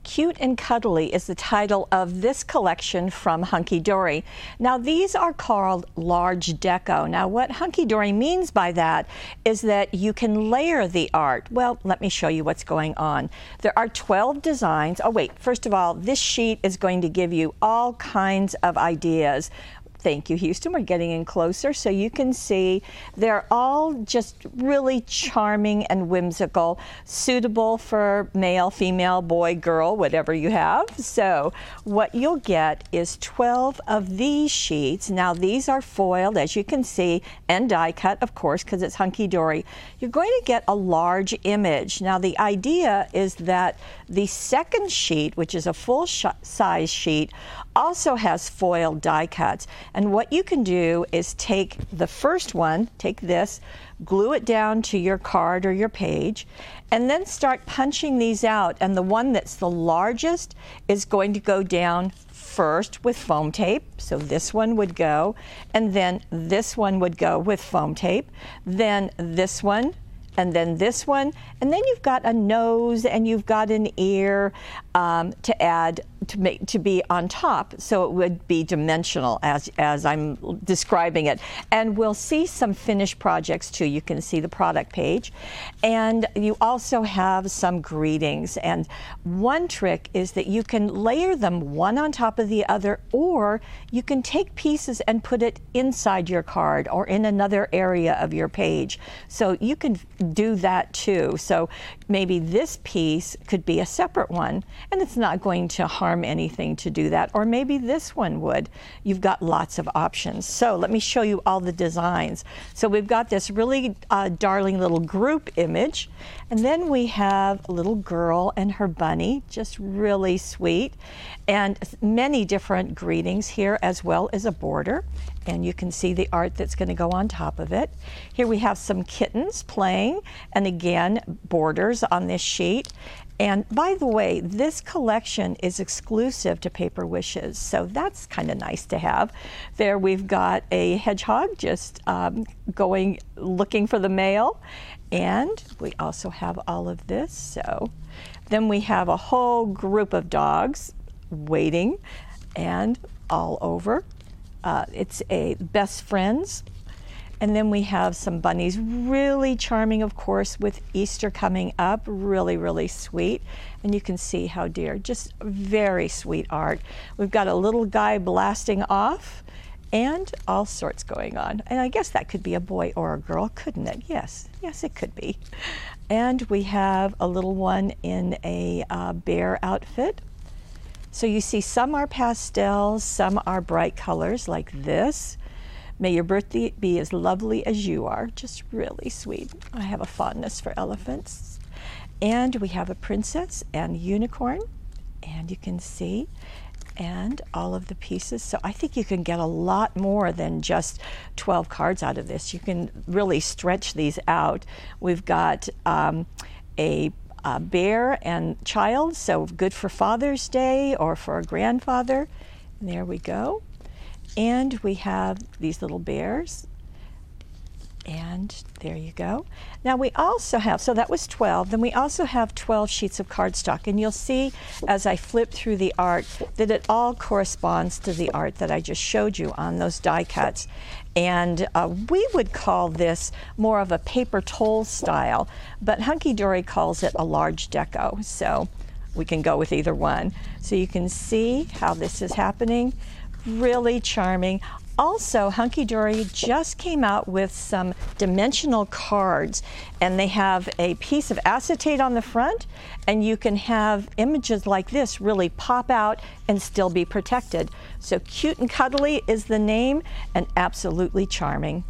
Cute and Cuddly is the title of this collection from Hunky Dory. Now these are called large deco. Now what Hunky Dory means by that is that you can layer the art. Well, let me show you what's going on. There are 12 designs. Oh wait, first of all, this sheet is going to give you all kinds of ideas. Thank you, Houston. We're getting in closer so you can see they're all just really charming and whimsical, suitable for male, female, boy, girl, whatever you have. So what you'll get is 12 of these sheets. Now these are foiled, as you can see, and die cut, of course, because it's Hunky Dory. You're going to get a large image. Now the idea is that the second sheet, which is a full size sheet, also has foiled die cuts. And what you can do is take the first one, take this, glue it down to your card or your page, and then start punching these out. And the one that's the largest is going to go down first with foam tape. So this one would go, and then this one would go with foam tape, then this one, and then this one, and then you've got a nose and you've got an ear to add to be on top, so it would be dimensional as I'm describing it. And we'll see some finished projects too. You can see the product page, and you also have some greetings. And one trick is that you can layer them one on top of the other, or you can take pieces and put it inside your card or in another area of your page. So you can do that too. So maybe this piece could be a separate one, and it's not going to harm anything to do that, or maybe this one would. You've got lots of options. So let me show you all the designs. So we've got this really darling little group image, and then we have a little girl and her bunny, just really sweet, and many different greetings here, as well as a border. And you can see the art that's going to go on top of it. Here we have some kittens playing, and again, borders on this sheet. And by the way, this collection is exclusive to Paper Wishes, so that's kind of nice to have. There we've got a hedgehog just looking for the mail, and we also have all of this. So then we have a whole group of dogs waiting and all over. It's a best friends. And then we have some bunnies, really charming, of course, with Easter coming up, really, really sweet. And you can see how dear, just very sweet art. We've got a little guy blasting off and all sorts going on. And I guess that could be a boy or a girl, couldn't it? Yes, yes, it could be. And we have a little one in a bear outfit. So you see some are pastels, some are bright colors like this. May your birthday be as lovely as you are. Just really sweet. I have a fondness for elephants. And we have a princess and unicorn, and you can see, and all of the pieces. So I think you can get a lot more than just 12 cards out of this. You can really stretch these out. We've got a bear and child, so good for Father's Day or for a grandfather. And there we go. And we have these little bears, and there you go. Now we also have, so that was 12, then we also have 12 sheets of cardstock, and you'll see as I flip through the art that it all corresponds to the art that I just showed you on those die cuts. And we would call this more of a paper toll style, but Hunky Dory calls it a large deco, so we can go with either one. So you can see how this is happening. Really charming. Also, Hunky Dory just came out with some dimensional cards, and they have a piece of acetate on the front, and you can have images like this really pop out and still be protected. So Cute and Cuddly is the name, and absolutely charming.